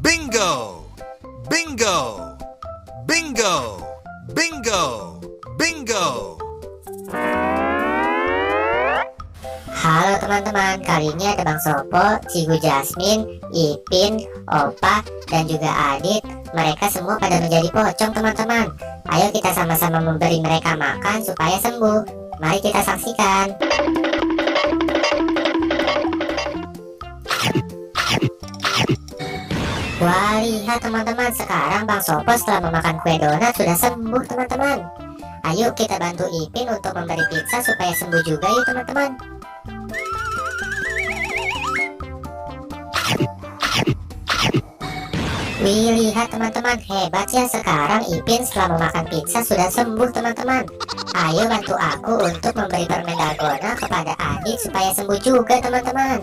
Bingo! Bingo! Bingo! Bingo! Bingo! Halo teman-teman, kali ini ada Bang Sopo, Cigu Jasmine, Ipin, Opa, dan juga Adit. Mereka semua pada menjadi pocong teman-teman. Ayo kita sama-sama memberi mereka makan supaya sembuh. Mari kita saksikan. Wah, lihat teman-teman, sekarang Bang Sopo setelah memakan kue donat sudah sembuh teman-teman. Ayo kita bantu Ipin untuk memberi pizza supaya sembuh juga yuk teman-teman. Wih, lihat teman-teman, hebat ya, sekarang Ipin setelah memakan pizza sudah sembuh teman-teman. Ayo bantu aku untuk memberi permen dalgona kepada Adit supaya sembuh juga teman-teman.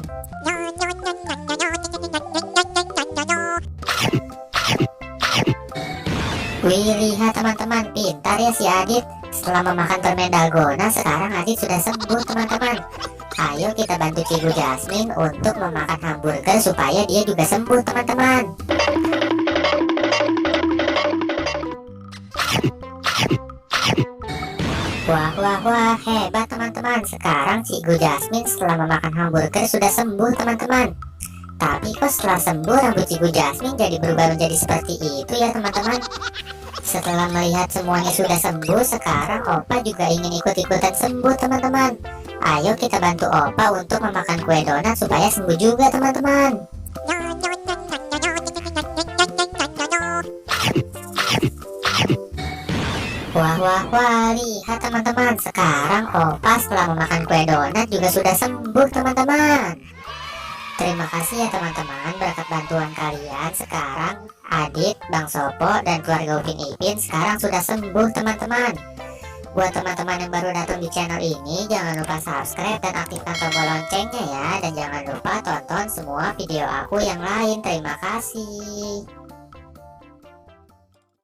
Wih, lihat teman-teman, pintar ya si Adit. Setelah memakan permen dalgona, sekarang Adit sudah sembuh teman-teman. Ayo kita bantu Cigu Jasmine untuk memakan hamburger supaya dia juga sembuh teman-teman. Wah, hebat teman-teman. Sekarang Cigu Jasmine setelah memakan hamburger sudah sembuh teman-teman. Tapi kok setelah sembuh rambut Cigu Jasmine jadi berubah menjadi seperti itu ya teman-teman. Setelah melihat semuanya sudah sembuh, sekarang Opa juga ingin ikut-ikutan sembuh teman-teman. Ayo kita bantu Opa untuk memakan kue donat supaya sembuh juga teman-teman. Wah, lihat teman-teman, sekarang Opa setelah memakan kue donat juga sudah sembuh teman-teman. Terima kasih ya teman-teman, berkat bantuan kalian sekarang Adit, Bang Sopo, dan keluarga Upin Ipin sekarang sudah sembuh teman-teman. Buat teman-teman yang baru datang di channel ini, jangan lupa subscribe dan aktifkan tombol loncengnya ya. Dan jangan lupa tonton semua video aku yang lain. Terima kasih.